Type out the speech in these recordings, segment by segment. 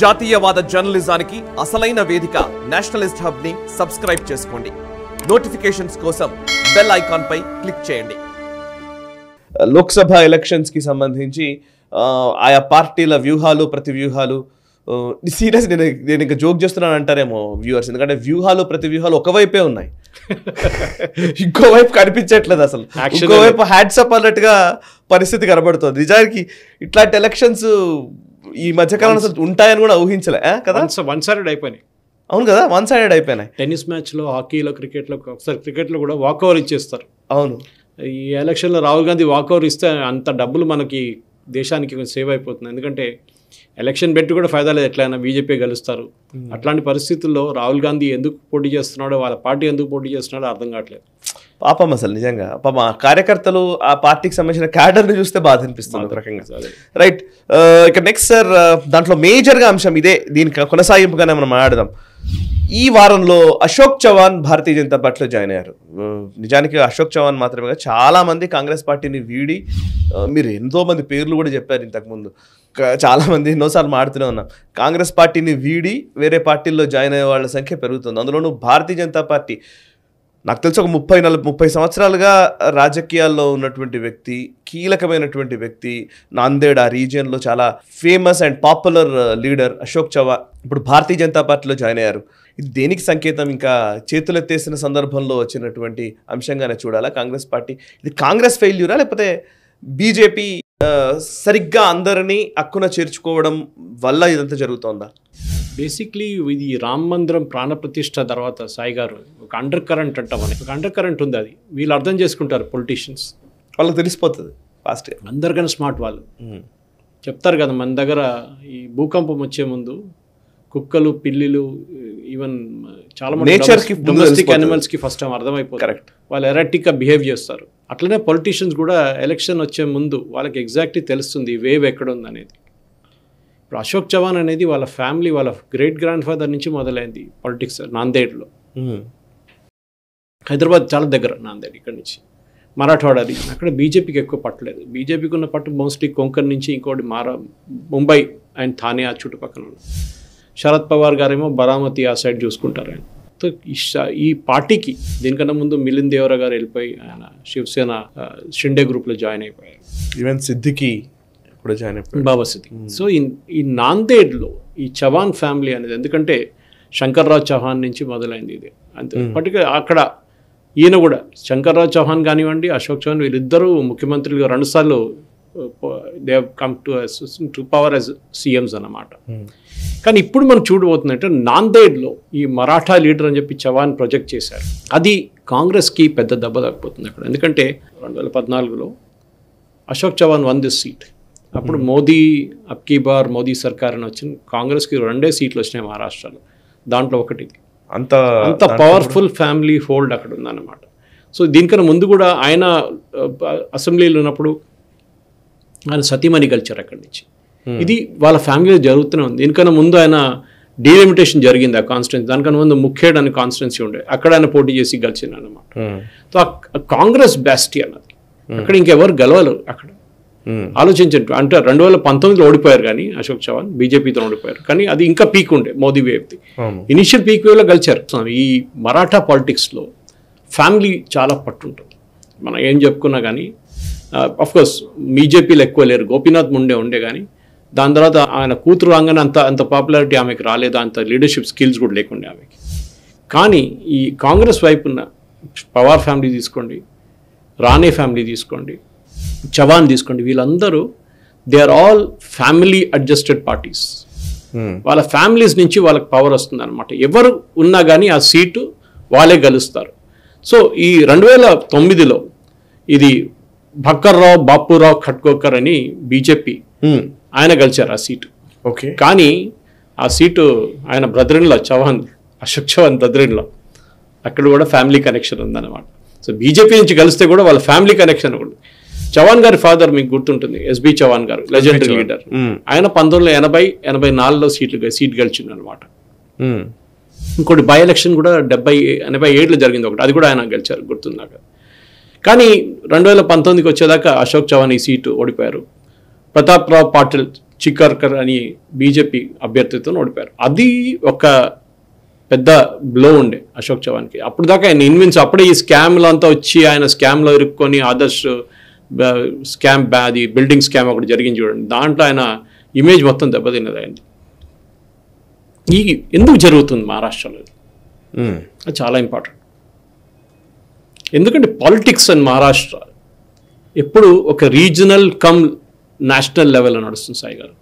జాతీయవాద జర్నలిజానికి అసలైన వేదిక నేషనలిస్ట్ హబ్ ని సబ్స్క్రైబ్ చేసుకోండి. నోటిఫికేషన్స్ కోసం బెల్ ఐకాన్ పై క్లిక్ చేయండి. లోక్సభ ఎలక్షన్స్ కి సంబంధించి ఆయా పార్టీల వ్యూహాలు ప్రతి వ్యూహాలు సీరియస్ నేను ఇంకా జోక్ చేస్తున్నాను అంటారేమో వ్యూవర్స్, ఎందుకంటే వ్యూహాలు ప్రతి వ్యూహాలు ఒకవైపే ఉన్నాయి, ఇంకోవైపు కనిపించట్లేదు. అసలు ఇంకోవైపు హ్యాట్సప్ అన్నట్టుగా పరిస్థితి కనబడుతుంది. నిజానికి ఇట్లాంటి ఎలక్షన్స్ ఈ మధ్యకాలంలో అసలు ఉంటాయని కూడా ఊహించలే కదా. వన్ సైడెడ్ అయిపోయినాయి. అవును కదా, వన్ సైడెడ్ అయిపోయినాయి. టెన్నిస్ మ్యాచ్లో, హాకీలో, క్రికెట్లో, ఒకసారి క్రికెట్లో కూడా వాకఓవర్ ఇచ్చేస్తారు. అవును, ఈ ఎలక్షన్లో రాహుల్ గాంధీ వాకఓవర్ ఇస్తే అంత డబ్బులు మనకి దేశానికి సేవ్ అయిపోతుంది. ఎందుకంటే ఎలక్షన్ పెట్టి కూడా ఫైదా లేదు, ఎట్లయినా బీజేపీ గెలుస్తారు. అట్లాంటి పరిస్థితుల్లో రాహుల్ గాంధీ ఎందుకు పోటీ చేస్తున్నాడో, వాళ్ళ పార్టీ ఎందుకు పోటీ చేస్తున్నాడో అర్థం కావట్లేదు. పాపం అసలు నిజంగా పాపం కార్యకర్తలు ఆ పార్టీకి సంబంధించిన క్యాడర్ని చూస్తే బాధ అనిపిస్తుంది ఒక రకంగా. రైట్, ఇక నెక్స్ట్ సార్, దాంట్లో మేజర్గా అంశం ఇదే, దీనికి కొనసాగింపుగానే మనం మాట్లాడదాం. ఈ వారంలో అశోక్ చవాన్ భారతీయ జనతా పార్టీలో జాయిన్ అయ్యారు. నిజానికి అశోక్ చవాన్ మాత్రమే చాలా మంది కాంగ్రెస్ పార్టీని వీడి, మీరు ఎంతో మంది పేర్లు కూడా చెప్పారు ఇంతకుముందు, చాలామంది ఎన్నోసార్లు మాడుతూనే ఉన్నాం, కాంగ్రెస్ పార్టీని వీడి వేరే పార్టీల్లో జాయిన్ అయ్యే వాళ్ళ సంఖ్య పెరుగుతుంది. అందులోనూ భారతీయ జనతా పార్టీ నాకు తెలిసి ఒక 30 సంవత్సరాలుగా రాజకీయాల్లో ఉన్నటువంటి వ్యక్తి, కీలకమైనటువంటి వ్యక్తి, నాందేడ్ ఆ రీజియన్లో చాలా famous and popular leader Ashok Chavan ఇప్పుడు భారతీయ జనతా పార్టీలో జాయిన్ అయ్యారు. ఇది దేనికి సంకేతం? ఇంకా చేతులెత్తేసిన సందర్భంలో వచ్చినటువంటి అంశంగానే చూడాలా కాంగ్రెస్ పార్టీ? ఇది కాంగ్రెస్ ఫెయిల్యూరా, లేకపోతే బీజేపీ సరిగ్గా అందరినీ అక్కున చేర్చుకోవడం వల్ల ఇదంతా జరుగుతోందా? బేసిక్లీ ఇది రామ మందిరం ప్రాణప్రతిష్ఠ తర్వాత సాయి గారు ఒక అండర్ కరెంట్ అంటాం, ఒక అండర్ కరెంట్ ఉంది. అది వీళ్ళు అర్థం చేసుకుంటారు, పొలిటీషియన్స్ వాళ్ళకి తెలిసిపోతుంది ఫాస్ట్. అందరికన్నా స్మార్ట్ వాళ్ళు చెప్తారు కదా, మన దగ్గర ఈ భూకంపం వచ్చే ముందు కుక్కలు, పిల్లిలు, ఈవెన్ చాలా మంది డొమెస్టిక్ యానిమల్స్కి ఫస్ట్ టైం అర్థమైపోతుంది. కరెక్ట్, వాళ్ళు ఎరాటిక్గా బిహేవ్ చేస్తారు. అట్లనే పొలిటీషియన్స్ కూడా ఎలక్షన్ వచ్చే ముందు వాళ్ళకి ఎగ్జాక్ట్లీ తెలుస్తుంది వేవ్ ఎక్కడ ఉంది అనేది. ఇప్పుడు అశోక్ చవాన్ అనేది వాళ్ళ ఫ్యామిలీ, వాళ్ళ గ్రేట్ గ్రాండ్ ఫాదర్ నుంచి మొదలైంది పాలిటిక్స్. నాందేడ్లో, హైదరాబాద్ చాలా దగ్గర నాందేడ్, ఇక్కడ నుంచి మరాఠవాడది. అక్కడ బీజేపీకి ఎక్కువ పట్టలేదు. బీజేపీకి ఉన్న పట్టు మోస్ట్లీ కొంకణ్ నుంచి, ఇంకోటి ముంబై అండ్ థానే ఆ చుట్టుపక్కల ఉన్న. శరద్ పవార్ గారేమో బరామతి ఆ సైడ్ చూసుకుంటారు ఆయన. సో ఈ పార్టీకి దీనికన్నా ముందు మిలింద్ దేవరా గారు వెళ్ళిపోయి ఆయన శివసేన షిండే గ్రూప్లో జాయిన్ అయిపోయారు. ఈవెన్ సిద్దికి కూడా జాయిన్ అయిపోయారు, బాబా సిద్దికి. సో ఈ నాందేడ్లో ఈ చవాన్ ఫ్యామిలీ అనేది, ఎందుకంటే శంకర్రావు చౌహాన్ నుంచి మొదలైంది ఇది అంతే. పర్టికులర్ అక్కడ ఈయన కూడా శంకర్రావు చౌహాన్ కానివ్వండి, అశోక్ చవాన్, వీళ్ళిద్దరూ ముఖ్యమంత్రులుగా 2 సార్లు they have come to power as CMs అన్నమాట. కానీ ఇప్పుడు మనం చూడబోతుందంటే నాందేడ్లో ఈ మరాఠా లీడర్ అని చెప్పి చవాన్ ప్రొజెక్ట్ చేశారు. అది కాంగ్రెస్కి పెద్ద దెబ్బ తగ్గిపోతుంది అక్కడ. ఎందుకంటే 2014లో Ashok Chavan won this seat. అప్పుడు మోదీ అబ్కీ బార్ మోదీ సర్కార్ అని వచ్చింది. కాంగ్రెస్కి 2 సీట్లు వచ్చినాయి మహారాష్ట్రలో, దాంట్లో ఒకటి. అంత పవర్ఫుల్ ఫ్యామిలీ హోల్డ్ అక్కడ ఉందన్నమాట. సో దీనికన్నా ముందు కూడా ఆయన అసెంబ్లీలో ఉన్నప్పుడు ఆయన సతీమణి కల్చర్ అక్కడి నుంచి. ఇది వాళ్ళ ఫ్యామిలీలో జరుగుతూనే ఉంది. దీనికన్నా ముందు ఆయన డీలిమిటేషన్ జరిగింది ఆ కాన్స్టిట్యున్సీ. దానికన్నా ముందు ముఖ్యేడ్ అనే కాన్స్టిట్యున్సీ ఉండే, అక్కడ ఆయన పోటీ చేసి గెలిచింది అనమాట. సో కాంగ్రెస్ బ్యాస్టీ అన్నది అక్కడ ఇంకెవరు గెలవరు అక్కడ. ఆలోచించండి, అంటే 2019లో ఓడిపోయారు కానీ అశోక్ చవాన్ బీజేపీతో ఓడిపోయారు, కానీ అది ఇంకా పీక్ ఉండే మోదీ వేవ్ది. ఇనిషియల్ పీక్ వేవ్లో గెలిచారు. ఈ మరాఠా పాలిటిక్స్లో ఫ్యామిలీ చాలా పట్టుంటుంది. మనం ఏం చెప్పుకున్నా కానీ అఫ్కోర్స్ బీజేపీలో ఎక్కువ లేరు, గోపీనాథ్ ముండే ఉండే, కానీ దాని తర్వాత ఆయన కూతురు రాగానే అంత పాపులారిటీ ఆమెకి రాలేదు, అంత లీడర్షిప్ స్కిల్స్ కూడా లేకుండే ఆమెకి. కానీ ఈ కాంగ్రెస్ వైపు ఉన్న పవార్ ఫ్యామిలీ తీసుకోండి, రాణే ఫ్యామిలీ తీసుకోండి, చవాన్ తీసుకోండి, వీళ్ళందరూ they are all family adjusted parties. వాళ్ళ ఫ్యామిలీస్ నుంచి వాళ్ళకి పవర్ వస్తుంది అనమాట. ఎవరు ఉన్నా కానీ ఆ సీటు వాళ్ళే గెలుస్తారు. సో ఈ 2009లో ఇది భక్కర్రావు బాపురావు ఖట్కోకర్ అని బీజేపీ ఆయన గెలిచారు ఆ సీటు. ఓకే, కానీ ఆ సీటు ఆయన బ్రదర్-ఇన్-లా చవాన్, అశోక్ చవాన్ బ్రదర్-ఇన్-లా, అక్కడ కూడా ఫ్యామిలీ కనెక్షన్ ఉందన్నమాట. సో బీజేపీ నుంచి కలిస్తే కూడా వాళ్ళ ఫ్యామిలీ కనెక్షన్ ఉంది. చవాన్ గారి ఫాదర్ మీకు గుర్తుంటుంది, ఎస్బి చవాన్ గారు, లెజెండరీ లీడర్. ఆయన 1980-84లో సీట్ గెలిచింది అనమాట. ఇంకోటి బై ఎలక్షన్ కూడా 87లో జరిగింది ఒకటి, అది కూడా ఆయన గెలిచారు, గుర్తుంది నాకు. కానీ 2019కి వచ్చేదాకా అశోక్ చవాన్ ఈ సీటు ఓడిపోయారు. ప్రతాప్ రావు పాటిల్ చిక్కర్కర్ అని బీజేపీ అభ్యర్థితో ఓడిపారు. అది ఒక పెద్ద బ్లో ఉండే అశోక్ చవాన్కి. అప్పుడు దాకా ఆయన ఇన్విన్స్, అప్పుడే ఈ స్కామ్లు అంతా వచ్చి ఆయన స్కామ్లో ఇరుక్కొని ఆదర్శ్ స్కామ్ అది బిల్డింగ్ స్కామ్ ఒకటి జరిగింది చూడండి, దాంట్లో ఆయన ఇమేజ్ మొత్తం దెబ్బతిన్నది అయింది. ఈ ఎందుకు జరుగుతుంది మహారాష్ట్రలో? అది చాలా ఇంపార్టెంట్. ఎందుకంటే పాలిటిక్స్ అండ్ మహారాష్ట్ర ఎప్పుడు ఒక రీజనల్ కమ్ నేషనల్ లెవెల్లో నడుస్తుంది. సాయి గారు,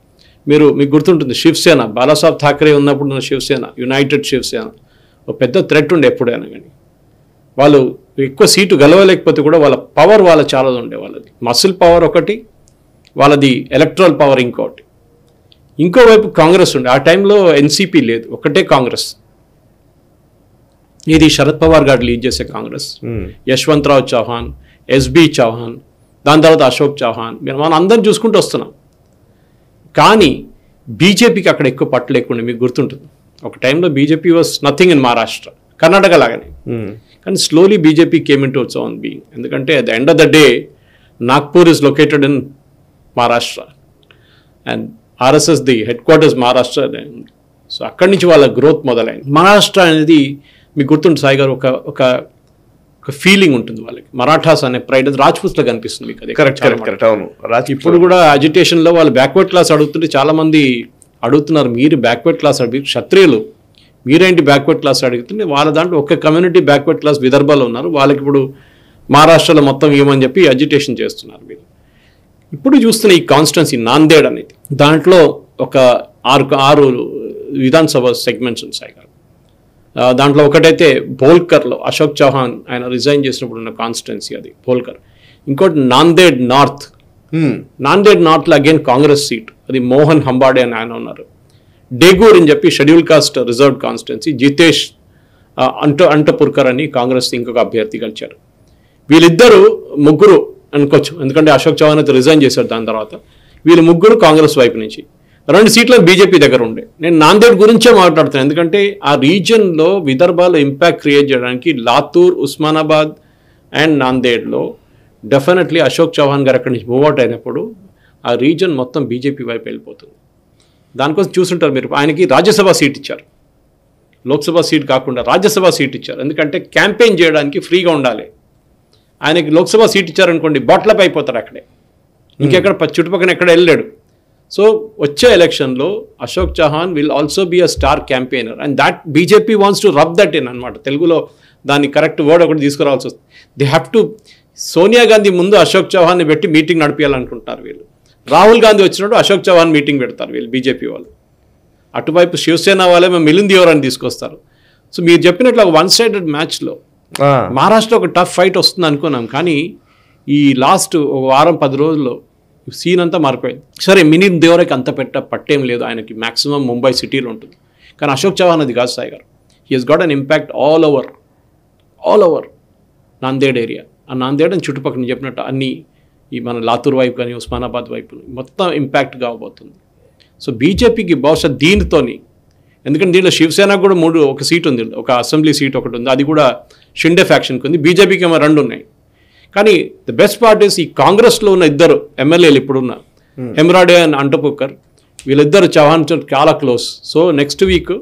మీకు గుర్తుంటుంది శివసేన, బాలాసాహెబ్ ఠాకరే ఉన్నప్పుడు ఉన్న శివసేన, యునైటెడ్ శివసేన ఒక పెద్ద థ్రెట్ ఉండే ఎప్పుడైనా. కానీ వాళ్ళు ఎక్కువ సీటు గెలవలేకపోతే కూడా వాళ్ళ పవర్ చాలా ఉండే. వాళ్ళది మసిల్ పవర్ ఒకటి, వాళ్ళది ఎలక్ట్రల్ పవర్ ఇంకోటి. ఇంకోవైపు కాంగ్రెస్ ఉండే. ఆ టైంలో ఎన్సీపీ లేదు, ఒకటే కాంగ్రెస్. ఇది శరద్ పవార్ గారు లీడ్ చేసే కాంగ్రెస్. యశ్వంతరావు చౌహాన్, ఎస్బి చౌహాన్, దాని తర్వాత అశోక్ చౌహాన్, మనం అందరం చూసుకుంటూ వస్తున్నాం. కానీ బీజేపీకి అక్కడ ఎక్కువ పట్టు లేకుండా మీకు గుర్తుంటుంది. ఒక టైంలో BJP was nothing in Maharashtra, Karnataka లాగానే. కానీ slowly BJP came into its own being. ఎందుకంటే at the end of the day Nagpur is located in Maharashtra and RSS the headquarters Maharashtra. So అక్కడి నుంచి వాళ్ళ గ్రోత్ మొదలైంది. మహారాష్ట్ర అనేది మీకు గుర్తుంటుంది సాయి గారు, ఒక ఫీలింగ్ ఉంటుంది వాళ్ళకి. మరాఠాస్ అనే ప్రైడ్ అది రాజ్పూత్లో కనిపిస్తుంది మీకు. అది కరెక్ట్. అవును. ఇప్పుడు కూడా అజిటేషన్లో వాళ్ళు బ్యాక్వర్డ్ క్లాస్ అడుగుతుంటే చాలామంది అడుగుతున్నారు, మీరు బ్యాక్వర్డ్ క్లాస్ అడిగి క్షత్రియులు మీరేంటి బ్యాక్వర్డ్ క్లాస్ అడుగుతుంటే, వాళ్ళ దాంట్లో ఒక కమ్యూనిటీ బ్యాక్వర్డ్ క్లాస్ విదర్భలో ఉన్నారు, వాళ్ళకి ఇప్పుడు మహారాష్ట్రలో మొత్తం ఇవ్వమని చెప్పి అజిటేషన్ చేస్తున్నారు మీరు. ఇప్పుడు చూస్తున్న ఈ కాన్స్టిట్యున్సీ నాందేడ్ అనేది, దాంట్లో ఒక ఆరు విధానసభ సెగ్మెంట్స్ ఉన్నాయి గారు. దాంట్లో ఒకటైతే భోల్కర్లో అశోక్ చౌహాన్ ఆయన రిజైన్ చేసినప్పుడు ఉన్న కాన్స్టిట్యున్సీ అది భోల్కర్. ఇంకోటి నాందేడ్ నార్త్. నాందేడ్ నార్త్లో అగైన్ కాంగ్రెస్ సీట్, అది మోహన్ హంబాడే అని ఆయన ఉన్నారు. డేగూర్ అని చెప్పి scheduled caste reserved constituency, Jitesh Antapurkar అని కాంగ్రెస్ ఇంకొక అభ్యర్థి గెలిచారు. వీళ్ళిద్దరూ ముగ్గురు అనుకోవచ్చు, ఎందుకంటే అశోక్ చౌహాన్ అయితే రిజైన్ చేశారు దాని తర్వాత. వీళ్ళు ముగ్గురు కాంగ్రెస్ వైపు నుంచి. 2 సీట్లు బీజేపీ దగ్గర ఉండే. నేను నాందేడ్ గురించే మాట్లాడుతాను, ఎందుకంటే ఆ రీజియన్లో విదర్భలో ఇంపాక్ట్ క్రియేట్ చేయడానికి లాతూర్, ఉస్మానాబాద్ అండ్ నాందేడ్లో డెఫినెట్లీ అశోక్ చౌహాన్ గారు అక్కడి నుంచి మూవ్అవుట్ అయినప్పుడు ఆ రీజియన్ మొత్తం బీజేపీ వైపు వెళ్ళిపోతుంది. దానికోసం చూస్తుంటారు మీరు, ఆయనకి రాజ్యసభ సీట్ ఇచ్చారు, లోక్సభ సీట్ కాకుండా రాజ్యసభ సీట్ ఇచ్చారు. ఎందుకంటే క్యాంపెయిన్ చేయడానికి ఫ్రీగా ఉండాలి. ఆయనకి లోక్సభ సీట్ ఇచ్చారనుకోండి బాట్లప్ అయిపోతారు అక్కడే, ఇంకెక్కడ చుట్టుపక్కల ఎక్కడ వెళ్ళాడు. సో వచ్చే ఎలక్షన్లో Ashok Chauhan will also be a star campaigner and that BJP wants to rub that in అనమాట. తెలుగులో దాన్ని కరెక్ట్ వర్డ్ ఒకటి తీసుకురావాల్సి వస్తుంది. They have to, Sonia Gandhi ముందు అశోక్ చౌహాన్ని పెట్టి మీటింగ్ నడిపించాలనుకుంటున్నారు వీళ్ళు. రాహుల్ గాంధీ వచ్చినప్పుడు అశోక్ చౌహాన్ మీటింగ్ పెడతారు వీళ్ళు బీజేపీ వాళ్ళు. అటువైపు శివసేన వాళ్ళే మేము మిలింద్ దేవరాని తీసుకొస్తారు. సో మీరు చెప్పినట్లు ఒక 1-sided మ్యాచ్లో మహారాష్ట్ర ఒక టఫ్ ఫైట్ వస్తుంది అనుకున్నాం, కానీ ఈ లాస్ట్ ఒక వారం 10 రోజుల్లో సీన్ అంతా మారిపోయింది. సరే మిలింద్ దేవరాకి అంత పట్టేం లేదు, ఆయనకి మ్యాక్సిమం ముంబై సిటీలో ఉంటుంది. కానీ అశోక్ చౌహాన్ అది కాదు సాయి గారు. He has got an impact all over Nanded area. ఆ నాందేడ్ అని చుట్టుపక్కల చెప్పినట్టు అన్ని ఈ మన లాతూర్ వైపు కానీ ఉస్మానాబాద్ వైపు మొత్తం ఇంపాక్ట్ కాబోతుంది. సో బీజేపీకి బహుశా దీనితోని, ఎందుకంటే దీంట్లో శివసేనకు కూడా ఒక సీట్ ఉంది, ఒక అసెంబ్లీ సీట్ ఒకటి ఉంది, అది కూడా షిండే ఫ్యాక్షన్కి ఉంది. బీజేపీకి ఏమో 2 ఉన్నాయి. కానీ ద బెస్ట్ పార్ట్ ఈస్ ఈ కాంగ్రెస్లో ఉన్న 2 ఎమ్మెల్యేలు ఇప్పుడున్న హెమ్రాడే అండ్ అంటపుక్కర్, వీళ్ళిద్దరు చౌహాన్ చాలా క్లోజ్. సో నెక్స్ట్ వీక్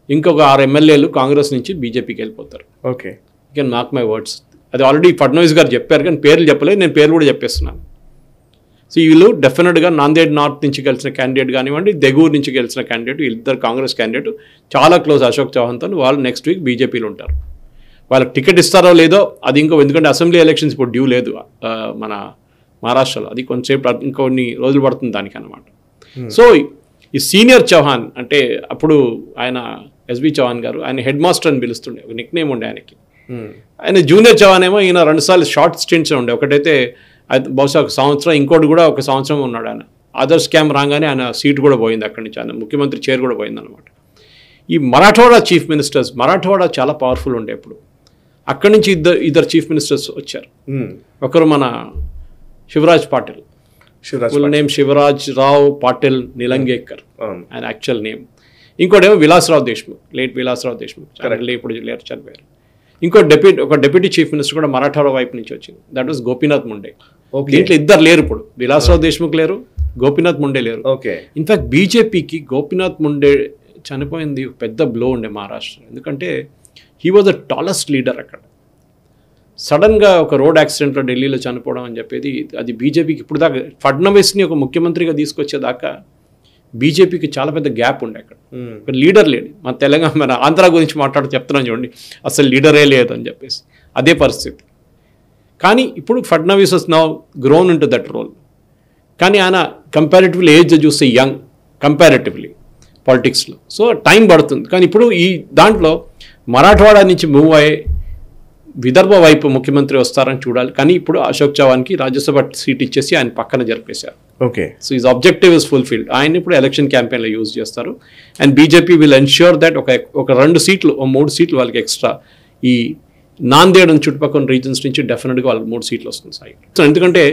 ఇంకొక 6 ఎమ్మెల్యేలు కాంగ్రెస్ నుంచి బీజేపీకి వెళ్ళిపోతారు. Okay, you can mark my words. అది ఆల్రెడీ ఫడ్నవీస్ గారు చెప్పారు, కానీ పేర్లు చెప్పలేదు, నేను పేర్లు కూడా చెప్పేస్తున్నాను. సో వీళ్ళు డెఫినెట్గా నాందేడ్ నార్త్ నుంచి గెలిచిన క్యాండిడేట్ కానివ్వండి, దెగూర్ నుంచి గెలిచిన క్యాండిడేట్, వీళ్ళిద్దరు కాంగ్రెస్ క్యాండిడేట్ చాలా క్లోజ్ అశోక్ చౌహాన్తో. వాళ్ళు నెక్స్ట్ వీక్ బీజేపీలో ఉంటారు. వాళ్ళకి టికెట్ ఇస్తారో లేదో అది ఎందుకంటే అసెంబ్లీ ఎలక్షన్స్ ఇప్పుడు డ్యూ లేదు మన మహారాష్ట్రలో, అది కొంచెంసేపు ఇంకొన్ని రోజులు పడుతుంది దానికి అన్నమాట. సో ఈ సీనియర్ చౌహాన్ అంటే అప్పుడు ఆయన ఎస్బి చౌహాన్ గారు, ఆయన హెడ్ మాస్టర్ అని పిలుస్తుండే, ఒక నిక్ నేమ్ ఉండే ఆయనకి. ఆయన జూనియర్ చౌహాన్ ఏమో ఈయన 2 సార్లు షార్ట్ స్టింట్స్ ఉండే. ఒకటైతే బహుశా 1 సంవత్సరం, ఇంకోటి కూడా 1 సంవత్సరం ఉన్నాడు ఆయన. ఆదర్శ్ స్కామ్ రాగానే ఆయన సీట్ కూడా పోయింది అక్కడి నుంచి, ఆయన ముఖ్యమంత్రి చైర్ కూడా పోయింది అనమాట. ఈ మరాఠవాడా చీఫ్ మినిస్టర్స్, మరాఠవాడా చాలా పవర్ఫుల్ ఉండే అప్పుడు. అక్కడి నుంచి ఇద్దరు చీఫ్ మినిస్టర్స్ వచ్చారు. ఒకరు మన శివరాజ్ పాటిల్, ఫుల్ నేమ్ శివరాజ్ రావ్ పాటిల్ నిలంగేకర్ ఆయన యాక్చువల్ నేమ్. ఇంకోటేమో విలాసరావు దేశ్ముఖ్, లేట్ విలాసరావు దేశ్ముఖ్, ఇప్పుడు లేరు, చనిపోయారు. ఒక డెప్యూటీ చీఫ్ మినిస్టర్ కూడా మరాఠవాడా వైపు నుంచి వచ్చింది, దట్ వాస్ గోపీనాథ్ ముండే. దీంట్లో 2 లేరు ఇప్పుడు, విలాసరావు దేశ్ముఖ్ లేరు, గోపీనాథ్ ముండే లేరు. ఓకే. ఇన్ఫ్యాక్ట్ బీజేపీకి గోపీనాథ్ ముండే చనిపోయింది పెద్ద బ్లో ఉండే మహారాష్ట్ర. ఎందుకంటే he was the tallest leader అక్కడ. సడన్గా ఒక రోడ్ యాక్సిడెంట్లో ఢిల్లీలో చనిపోవడం అని చెప్పేది అది బీజేపీకి ఇప్పుడు దాకా ఫడ్నవీస్ని ఒక ముఖ్యమంత్రిగా తీసుకొచ్చేదాకా బీజేపీకి చాలా పెద్ద గ్యాప్ ఉండే అక్కడ. ఒక లీడర్ లేడు. మన తెలంగాణ మన ఆంధ్ర గురించి చెప్తున్నాం చూడండి, అసలు లీడరే లేదు అని చెప్పేసి అదే పరిస్థితి. కానీ ఇప్పుడు Fadnavis was now grown in to that role. కానీ ఆయన కంపారిటివ్లీ ఏజ్ చూస్తే యంగ్ కంపారిటివ్లీ పాలిటిక్స్లో. సో టైం పడుతుంది. కానీ ఇప్పుడు ఈ దాంట్లో మరాఠవాడా నుంచి మూవ్ అయ్యే విదర్భ వైపు ముఖ్యమంత్రి వస్తారని చూడాలి. కానీ ఇప్పుడు అశోక్ చవాన్కి రాజ్యసభ సీట్ ఇచ్చేసి ఆయన పక్కన జరిపేశారు. Okay. So his objective is fulfilled. ఆయన ఇప్పుడు ఎలక్షన్ క్యాంపెయిన్లో యూజ్ చేస్తారు. And BJP will ensure that ఒక 2 సీట్లు 3 సీట్లు వాళ్ళకి ఎక్స్ట్రా ఈ నాందేడ్ చుట్టుపక్కల రీజన్స్ నుంచి డెఫినెట్గా వాళ్ళకి 3 సీట్లు వస్తుంది సాయి. సో ఎందుకంటే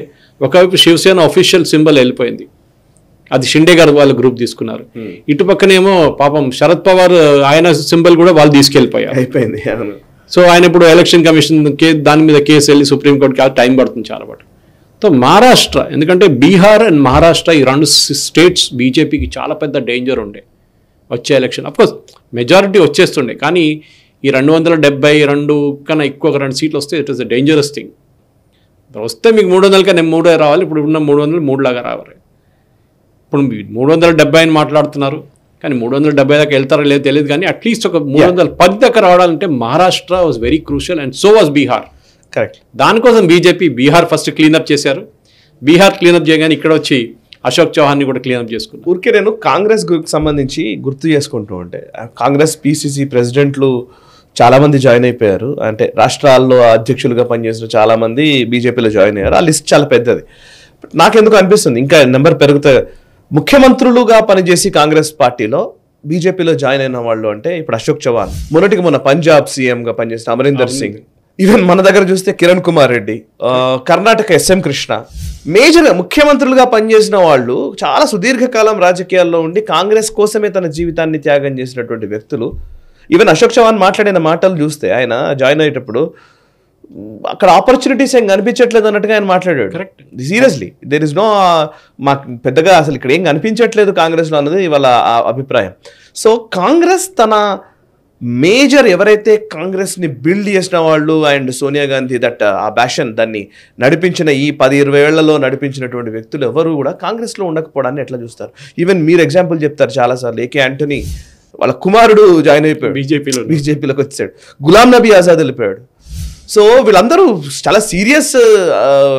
ఒకవైపు శివసేన అఫీషియల్ సింబల్ వెళ్ళిపోయింది, అది షిండే గారు వాళ్ళు గ్రూప్ తీసుకున్నారు. ఇటుపక్కనేమో పాపం శరద్ పవార్ ఆయన సింబల్ కూడా వాళ్ళు తీసుకెళ్ళిపోయారు. అయిపోయింది. సో ఆయన ఇప్పుడు ఎలక్షన్ కమిషన్ దాని మీద కేసు వెళ్ళి సుప్రీంకోర్టుకి టైం పడుతుంది చాలా పాటు. సో మహారాష్ట్ర, ఎందుకంటే బీహార్ అండ్ మహారాష్ట్ర ఈ 2 స్టేట్స్ బీజేపీకి చాలా పెద్ద డేంజర్ ఉండే వచ్చే ఎలక్షన్. అఫ్కోర్స్ మెజారిటీ వచ్చేస్తుండే, కానీ ఈ 272 కన్నా ఎక్కువ 2 సీట్లు వస్తే it is a dangerous thing. వస్తే మీకు 300 కన్నా 3 రావాలి. ఇప్పుడు ఉన్న 300 3 లాగా రావాలి. ఇప్పుడు 370 అని మాట్లాడుతున్నారు, కానీ 370 దాకా వెళ్తారో లేదో తెలియదు. కానీ అట్లీస్ట్ ఒక 310 దాకా రావాలంటే Maharashtra was very crucial and so was Bihar. Correct. దానికోసం బీజేపీ బీహార్ ఫస్ట్ క్లీనప్ చేశారు. బీహార్ క్లీనప్ చేయగానే ఇక్కడ వచ్చి అశోక్ చౌహాన్ని కూడా క్లీనప్ చేసుకున్నారు. ఊరికే నేను కాంగ్రెస్ సంబంధించి గుర్తు చేసుకుంటూ ఉంటే కాంగ్రెస్ పీసీసీ ప్రెసిడెంట్లు చాలా మంది జాయిన్ అయిపోయారు. అంటే రాష్ట్రాల్లో అధ్యక్షులుగా పనిచేసిన చాలా మంది బీజేపీలో జాయిన్ అయ్యారు. ఆ లిస్ట్ చాలా పెద్దది. నాకెందుకు అనిపిస్తుంది ఇంకా నెంబర్ పెరుగుతాయి. ముఖ్యమంత్రులుగా పనిచేసి కాంగ్రెస్ పార్టీలో బీజేపీలో జాయిన్ అయిన వాళ్ళు అంటే ఇప్పుడు అశోక్ చవాన్, మొన్న పంజాబ్ సీఎంగా పనిచేసిన అమరీందర్ సింగ్, ఈవెన్ మన దగ్గర చూస్తే కిరణ్ కుమార్ రెడ్డి, కర్ణాటక ఎస్ఎం కృష్ణ, మేజర్గా ముఖ్యమంత్రులుగా పనిచేసిన వాళ్ళు చాలా సుదీర్ఘకాలం రాజకీయాల్లో ఉండి కాంగ్రెస్ కోసమే తన జీవితాన్ని త్యాగం చేసినటువంటి వ్యక్తులు. ఈవెన్ అశోక్ చవాన్ మాట్లాడిన మాటలు చూస్తే ఆయన జాయిన్ అయ్యేటప్పుడు అక్కడ ఆపర్చునిటీస్ ఏం కనిపించట్లేదు అన్నట్టుగా ఆయన మాట్లాడాడు. Correct. Seriously there is no మాకు పెద్దగా అసలు ఇక్కడ ఏం కనిపించట్లేదు కాంగ్రెస్లో అన్నది వాళ్ళ అభిప్రాయం. సో కాంగ్రెస్ తన మేజర్ ఎవరైతే కాంగ్రెస్ని బిల్డ్ చేసిన వాళ్ళు అండ్ సోనియా గాంధీ దట్ ఆ బ్యాషన్ దాన్ని నడిపించిన ఈ 10-20 ఏళ్లలో నడిపించినటువంటి వ్యక్తులు ఎవరు కూడా కాంగ్రెస్లో ఉండకపోవడాన్ని ఎట్లా చూస్తారు? ఈవెన్ మీరు ఎగ్జాంపుల్ చెప్తారు చాలాసార్లు, ఏకే యాంటనీ వాళ్ళ కుమారుడు జాయిన్ అయిపోయాడు బీజేపీలోకి వచ్చాడు, గులాం నబీ ఆజాద్ వెళ్ళిపోయాడు. సో వీళ్ళందరూ చాలా సీరియస్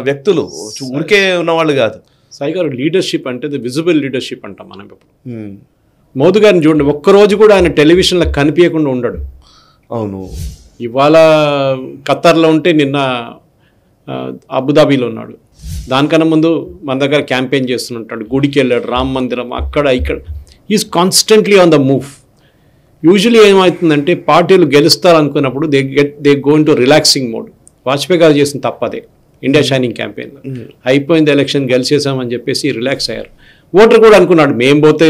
వ్యక్తులు, ఊరికే ఉన్నవాళ్ళు కాదు. సాయి గారు లీడర్షిప్ అంటే విజిబుల్ లీడర్షిప్ అంటాం మనం. ఇప్పుడు మోదీ గారిని చూడండి, ఒక్కరోజు కూడా ఆయన టెలివిజన్లో కనిపించకుండా ఉండడు. అవును. ఇవాళ ఖత్తర్లో ఉంటే నిన్న అబుదాబీలో ఉన్నాడు. దానికన్నా ముందు మన దగ్గర క్యాంపెయిన్ చేస్తుంటాడు, గుడికి వెళ్ళాడు, రామ్ మందిరం అక్కడ ఇక్కడ. Is constantly on the move. Usually ఏమవుతుందంటే పార్టీలు గెలుస్తారు అనుకున్నప్పుడు they go in to relaxing mode. Vajpayee గారు చేసిన తప్పదే ఇండియా షైనింగ్ క్యాంపెయిన్లో. అయిపోయింది ఎలక్షన్, గెలిచేసామని చెప్పేసి రిలాక్స్ అయ్యారు. ఓటర్ కూడా అనుకున్నాడు మేము పోతే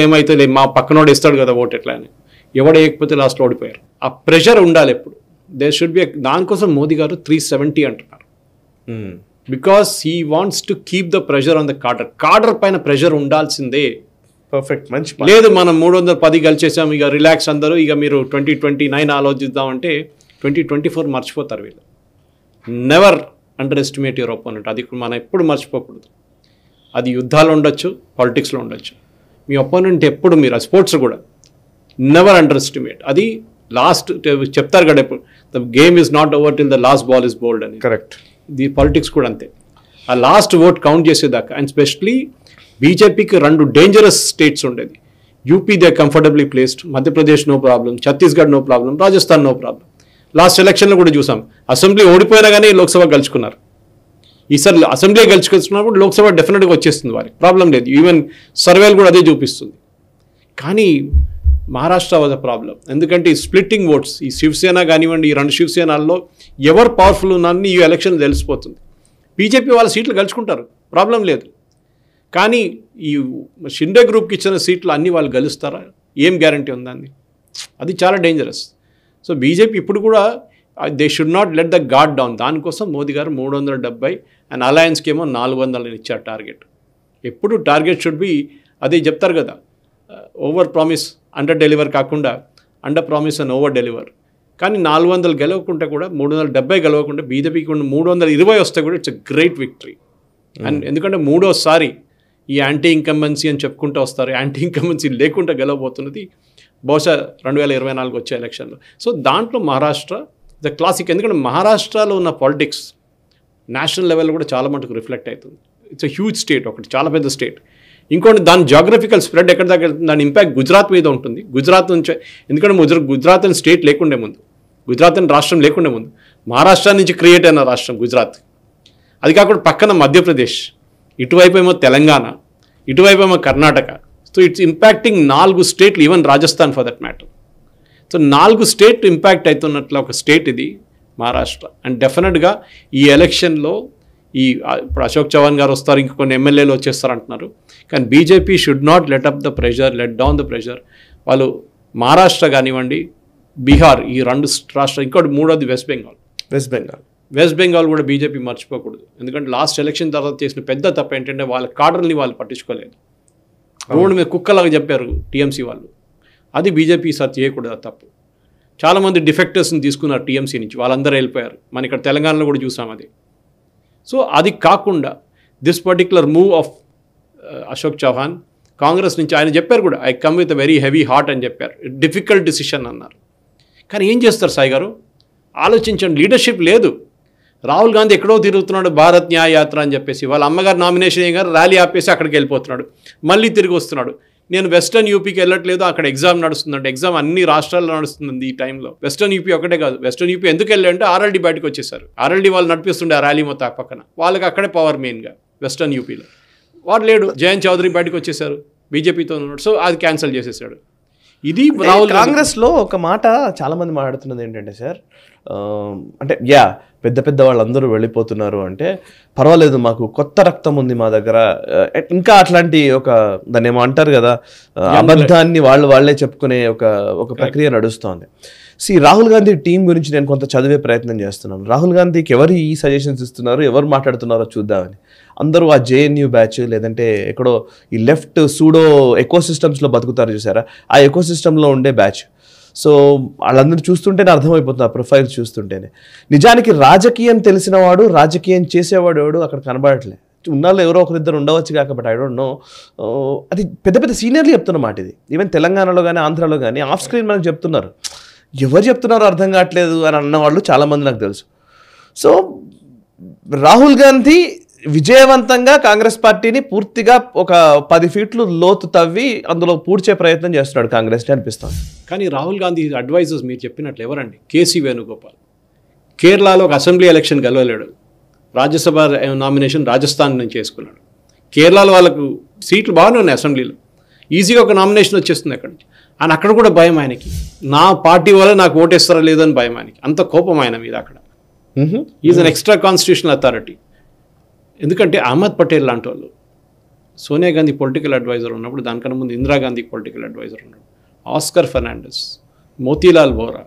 ఏమైతే మా పక్కనోడు ఇస్తాడు కదా ఓటు ఎట్లా అని. ఎవడు వేయకపోతే లాస్ట్లో ఓడిపోయారు. ఆ ప్రెషర్ ఉండాలి ఎప్పుడు. They should be. దానికోసం మోదీ గారు 370 అంటున్నారు. Because he wants to keep the pressure on the cadre పైన ప్రెషర్ ఉండాల్సిందే. పర్ఫెక్ట్, మంచి. లేదు మనం 310 గెలిచేసాం, ఇక రిలాక్స్ అందరూ, ఇక మీరు 2029 ఆలోచిద్దామంటే 2024 మర్చిపోతారు వీళ్ళు. Never under estimate your opponent. అది మనం ఎప్పుడు మర్చిపోకూడదు. అది యుద్ధాలు ఉండొచ్చు, పాలిటిక్స్లో ఉండొచ్చు. మీ ఒపోనెంట్ ఎప్పుడు మీరు స్పోర్ట్స్ కూడా నెవర్ అండర్ ఎస్టిమేట్. అది లాస్ట్ చెప్తారు కదా ఎప్పుడు, the game is not over till the last ball is bowled అని. కరెక్ట్. ది పాలిటిక్స్ కూడా అంతే. ఆ లాస్ట్ ఓట్ కౌంట్ చేసేదాకా. అండ్ స్పెషలీ బీజేపీకి 2 డేంజరస్ స్టేట్స్ ఉండేది. UP they comfortably placed, Madhya Pradesh no problem, Chhattisgarh no problem, Rajasthan no problem. Last ఎలక్షన్లో కూడా చూసాం, అసెంబ్లీ ఓడిపోయినా కానీ లోక్సభ గెలుచుకున్నారు. ఈసారి అసెంబ్లీ గెలుచుకున్నప్పుడు లోక్సభ డెఫినెట్గా వచ్చేస్తుంది, వారికి ప్రాబ్లం లేదు. ఈవెన్ సర్వేలు కూడా అదే చూపిస్తుంది. కానీ మహారాష్ట్ర వాజ్ అ ప్రాబ్లం. ఎందుకంటే ఈ స్ప్లిట్టింగ్ ఓట్స్, ఈ శివసేన కానివ్వండి, ఈ 2 శివసేనల్లో ఎవరు పవర్ఫుల్ ఉన్నారని ఈ ఎలక్షన్ తెలిసిపోతుంది. బీజేపీ వాళ్ళ సీట్లు గెలుచుకుంటారు, ప్రాబ్లం లేదు. కానీ ఈ షిండే గ్రూప్కి ఇచ్చిన సీట్లు అన్నీ వాళ్ళు గెలుస్తారా? ఏం గ్యారంటీ ఉందండి? అది చాలా డేంజరస్. సో బీజేపీ ఇప్పుడు కూడా they should not let the God down. దానికోసం మోదీ గారు 370 అండ్ అలయన్స్కి ఏమో 400 ఇచ్చారు టార్గెట్. ఎప్పుడు టార్గెట్ షుడ్ బి, అదే చెప్తారు కదా, ఓవర్ ప్రామిస్ అండర్ డెలివర్ కాకుండా under promise and over deliver. కానీ 400 గెలవకుంటే కూడా 370 గెలవకుంటే బీజేపీకి 320 వస్తే కూడా it's a great victory. And ఎందుకంటే మూడోసారి ఈ యాంటీ ఇంకంబెన్సీ అని చెప్పుకుంటూ వస్తారు, యాంటీ ఇంకంబెన్సీ లేకుండా గెలవబోతున్నది బహుశా 2024 వచ్చే ఎలక్షన్లో. సో దాంట్లో మహారాష్ట్ర ద క్లాసిక్. ఎందుకంటే మహారాష్ట్రలో ఉన్న పాలిటిక్స్ నేషనల్ లెవెల్లో కూడా చాలా మటుకు రిఫ్లెక్ట్ అవుతుంది. ఇట్స్ ఎ హ్యూజ్ స్టేట్, ఒకటి చాలా పెద్ద స్టేట్. ఇంకోటి దాని జాగ్రఫికల్ స్ప్రెడ్ ఎక్కడ దాకా వెళ్తుంది, దాని ఇంపాక్ట్ గుజరాత్ మీద ఉంటుంది. గుజరాత్ నుంచి, ఎందుకంటే గుజరాత్ అని స్టేట్ లేకుండే ముందు, గుజరాత్ అని రాష్ట్రం లేకుండే ముందు, మహారాష్ట్ర నుంచి క్రియేట్ అయిన రాష్ట్రం గుజరాత్. అది కాకుండా పక్కన మధ్యప్రదేశ్, ఇటువైపు ఏమో తెలంగాణ, ఇటువైపు ఏమో కర్ణాటక. సో ఇట్స్ ఇంపాక్టింగ్ 4 స్టేట్లు, even Rajasthan for that matter. So 4 state impact అవుతున్నట్లు ఒక స్టేట్ ఇది మహారాష్ట్ర. అండ్ డెఫినెట్గా ఈ ఎలక్షన్లో ఇప్పుడు అశోక్ చవాన్ గారు వస్తారు, ఇంక కొన్ని ఎమ్మెల్యేలు వచ్చేస్తారు అంటున్నారు. కానీ BJP should not let up the pressure, let down the pressure. వాళ్ళు మహారాష్ట్ర కానివ్వండి, బీహార్, ఈ 2 రాష్ట్రాలు, ఇంకోటి మూడోది వెస్ట్ బెంగాల్ కూడా బీజేపీ మర్చిపోకూడదు. ఎందుకంటే లాస్ట్ ఎలక్షన్ తర్వాత చేసిన పెద్ద తప్పు ఏంటంటే వాళ్ళ కాడర్ని వాళ్ళు పట్టించుకోలేదు, రోడ్డు మీద కుక్కలాగా చెప్పారు టీఎంసీ వాళ్ళు. అది బీజేపీ సార్ చేయకూడదు, అది తప్పు. చాలామంది డిఫెక్టర్స్ని తీసుకున్నారు టీఎంసీ నుంచి, వాళ్ళందరూ వెళ్ళిపోయారు. మన ఇక్కడ తెలంగాణలో కూడా చూసాం అది. సో అది కాకుండా this particular move of Ashok Chauhan Congress నుంచి, ఆయన చెప్పారు కూడా, I come with a very heavy heart అని చెప్పారు, డిఫికల్ట్ డిసిషన్ అన్నారు. కానీ ఏం చేస్తారు సాయి గారు, ఆలోచించండి, లీడర్షిప్ లేదు. రాహుల్ గాంధీ ఎక్కడో తిరుగుతున్నాడు భారత్ న్యాయ యాత్ర అని చెప్పేసి, వాళ్ళ అమ్మగారు నామినేషన్ అయ్యారు, ర్యాలీ ఆపేసి అక్కడికి వెళ్ళిపోతున్నాడు, మళ్ళీ తిరిగి వస్తున్నాడు. నేను వెస్టర్న్ యూపీకి వెళ్ళట్లేదు, అక్కడ ఎగ్జామ్ నడుస్తుందంటే, ఎగ్జామ్ అన్ని రాష్ట్రాల్లో నడుస్తుంది ఈ టైంలో. వెస్టర్న్ యూపీ ఒకటే కాదు, వెస్టర్న్ యూపీ ఎందుకు వెళ్ళారంటే ఆర్ఎల్డీ బయటకు వచ్చేసారు. ఆర్ఎల్డీ వాళ్ళు నడిపిస్తుండే ఆ ర్యాలీ మొత్తం పక్కన, వాళ్ళకి అక్కడే పవర్ మెయిన్గా వెస్టర్న్ యూపీలో. వాడు లేడు, జయంత్ చౌదరి బయటకు వచ్చేసారు, బీజేపీతో ఉన్నాడు. సో అది క్యాన్సిల్ చేసేసాడు. ఇది రాహుల్ కాంగ్రెస్లో ఒక మాట చాలా మంది మాట్లాడుతున్నది ఏంటంటే సార్, అంటే పెద్ద పెద్ద వాళ్ళందరూ వెళ్ళిపోతున్నారు అంటే పర్వాలేదు, మాకు కొత్త రక్తం ఉంది మా దగ్గర, ఇంకా అట్లాంటి దాన్ని ఏమో అంటారు కదా, అబద్ధాన్ని వాళ్ళే చెప్పుకునే ఒక ప్రక్రియ నడుస్తోంది. రాహుల్ గాంధీ టీం గురించి నేను కొంత చదివే ప్రయత్నం చేస్తున్నాను. రాహుల్ గాంధీకి ఎవరు ఈ సజెషన్స్ ఇస్తున్నారు, ఎవరు మాట్లాడుతున్నారో చూద్దామని. అందరూ ఆ జేఎన్యూ బ్యాచ్, లేదంటే ఎక్కడో ఈ లెఫ్ట్ సూడో ఎకోసిస్టమ్స్లో బతుకుతారు చూసారా, ఆ ఎకోసిస్టంలో ఉండే బ్యాచ్. సో వాళ్ళందరూ చూస్తుంటేనే అర్థమైపోతుంది, ఆ ప్రొఫైల్ చూస్తుంటేనే. నిజానికి రాజకీయం తెలిసిన వాడు, రాజకీయం చేసేవాడు ఎవడు అక్కడ కనబడట్లే. ఉన్నాళ్ళు ఎవరో ఒకరిద్దరు ఉండవచ్చు కాబట్టి ఐ డోంట్ నో. అది పెద్ద పెద్ద సీనియర్లు చెప్తున్నమాట ఇది. ఈవెన్ తెలంగాణలో కానీ ఆంధ్రాలో కానీ ఆఫ్ స్క్రీన్ మనకు చెప్తున్నారు. ఎవరు చెప్తున్నారో అర్థం కావట్లేదు అని అన్నవాళ్ళు చాలామంది నాకు తెలుసు. సో రాహుల్ గాంధీ విజయవంతంగా కాంగ్రెస్ పార్టీని పూర్తిగా ఒక 10 ఫీట్లు లోతు తవ్వి అందులో పూడ్చే ప్రయత్నం చేస్తున్నాడు కాంగ్రెస్ అనిపిస్తుంది. కానీ రాహుల్ గాంధీ అడ్వైజర్స్ మీరు చెప్పినట్లు ఎవరండి? కేసీ వేణుగోపాల్ కేరళలో ఒక అసెంబ్లీ ఎలక్షన్ గెలవలేడు, రాజ్యసభ నామినేషన్ రాజస్థాన్ నుంచి చేసుకున్నాడు. కేరళలో వాళ్ళకు సీట్లు బాగానే ఉన్నాయి, అసెంబ్లీలో ఈజీగా ఒక నామినేషన్ వచ్చేస్తుంది అక్కడి నుంచి. ఆయన అక్కడ కూడా భయం ఆయనకి, నా పార్టీ వల్ల నాకు ఓటేస్తారా లేదో అని భయం ఆయనకి, అంత కోపం ఆయన మీద అక్కడ. Is an extra constitutional authority. ఎందుకంటే అహ్మద్ పటేల్ లాంటి వాళ్ళు, సోనియా గాంధీ పొలిటికల్ అడ్వైజర్ ఉన్నప్పుడు, దానికన్నా ముందు ఇందిరాగాంధీ పొలిటికల్ అడ్వైజర్ ఉన్నాడు, ఆస్కర్ ఫెర్నాండెస్, మోతీలాల్ వోరా,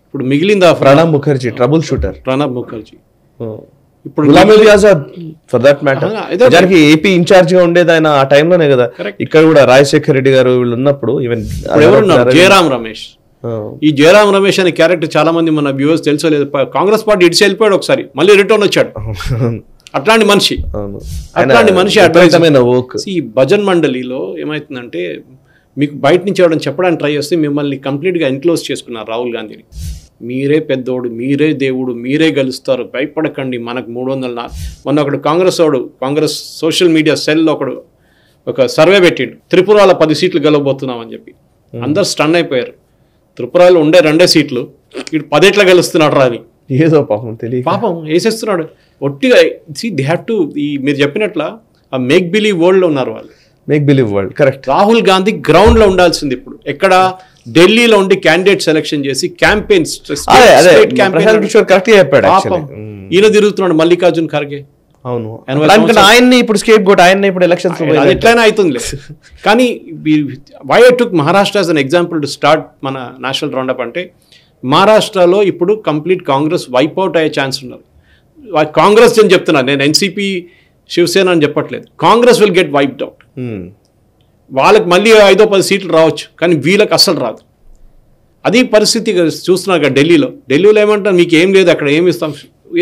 ఇప్పుడు మిగిలిందా ప్రణబ్ ముఖర్జీ, ట్రబుల్ షూటర్ ప్రణబ్ ముఖర్జీ, ఇప్పుడు Ghulam Nabi Azad for that matter. నిజానికి ఏపీ ఇన్ఛార్జ్ గా ఉండేది ఆయన ఆ టైంలోనే కదా. ఇక్కడ కూడా రాజశేఖర్ రెడ్డి గారు వీళ్ళు ఉన్నప్పుడు ఈవెన్ ఎవరున్నారు, జయరాం రమేష్. ఈ జయరాం రమేష్ అనే క్యారెక్టర్ చాలా మంది మన వ్యూవర్స్ తెలుసో లేదు, కాంగ్రెస్ పార్టీ ఇడిచి వెళ్ళిపోయాడు, ఒకసారి మళ్ళీ రిటర్న్ వచ్చాడు. అట్లాంటి మనిషి ఈ భజన్ మండలిలో ఏమవుతుందంటే, మీకు బయట నుంచి ఎవరైనా చెప్పడానికి ట్రై చేస్తే మిమ్మల్ని కంప్లీట్గా ఎన్క్లోజ్ చేసుకున్నారు రాహుల్ గాంధీని. మీరే పెద్దోడు, మీరే దేవుడు, మీరే గెలుస్తారు, భయపడకండి, మనకు 304. మొన్న ఒకడు కాంగ్రెస్ సోషల్ మీడియా సెల్లో ఒక సర్వే పెట్టిండు, త్రిపురలో 10 సీట్లు గెలవబోతున్నామని చెప్పి. అందరు స్టన్ అయిపోయారు. త్రిపురలో ఉండే 2 సీట్లు ఇటు 10 ఎట్లా గెలుస్తున్నాడు రా అని. ఏదో పాపం తెలియదు, పాపం వేసేస్తున్నాడు ఒట్టిగా. దే హ్యావ్ టు, మీరు చెప్పినట్ల ఆ మేక్ బిలీవ్ వరల్డ్లో ఉన్నారు వాళ్ళు. Make believe world correct. Rahul Gandhi ground లో ఉండాల్సింది. ఇప్పుడు ఎక్కడ ఢిల్లీలో ఉండి క్యాండిడేట్ సెలెక్షన్ చేసి క్యాంపెయిన్ ఈయన తిరుగుతున్నాడు, మల్లికార్జున్ ఖర్గే. అవును, ఆయన్ని ఇప్పుడు స్కేప్ గోట్, ఆయన్ని ఇప్పుడు ఎలక్షన్స్ ఎట్లయినా అవుతుంది. కానీ why I took Maharashtra as an example to start మన నేషనల్ రౌండప్ అంటే, మహారాష్ట్రలో ఇప్పుడు కంప్లీట్ కాంగ్రెస్ వైప్అవుట్ అయ్యే ఛాన్స్ ఉన్నారు. కాంగ్రెస్ అని చెప్తున్నారు, నేను ఎన్సీపీ శివసేన అని చెప్పట్లేదు, Congress will get wiped out. వాళ్ళకి మళ్ళీ 5-10 సీట్లు రావచ్చు, కానీ వీళ్ళకి అస్సలు రాదు. అది పరిస్థితి చూస్తున్నారు ఢిల్లీలో. ఏమంటారు, మీకు ఏం లేదు అక్కడ, ఏమి ఇస్తాం,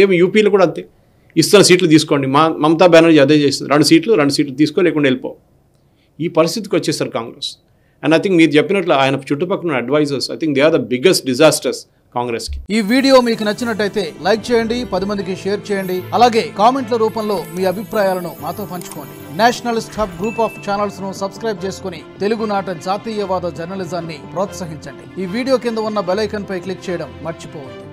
ఏమి యూపీలో కూడా అంతే, ఇస్తున్న సీట్లు తీసుకోండి. మమతా బెనర్జీ అదే చేస్తుంది, 2 సీట్లు తీసుకో, లేకుండా వెళ్ళిపో. ఈ పరిస్థితికి వచ్చేస్తారు కాంగ్రెస్. అండ్ ఐ థింక్ మీరు చెప్పినట్లు ఆయన చుట్టుపక్కల advisors, I think they are the biggest disasters కాంగ్రెస్కి. ఈ వీడియో మీకు నచ్చినట్టయితే లైక్ చేయండి, 10 మందికి షేర్ చేయండి. అలాగే కామెంట్ల రూపంలో మీ అభిప్రాయాలను మాతో పంచుకోండి. Nationalist hub group of channels ను సబ్స్క్రైబ్ చేసుకుని తెలుగునాట జాతీయవాద జర్నలిజాన్ని ప్రోత్సహించండి. ఈ వీడియో కింద ఉన్న బెల్ ఐకాన్ పై క్లిక్ చేయడం మర్చిపోవద్దు.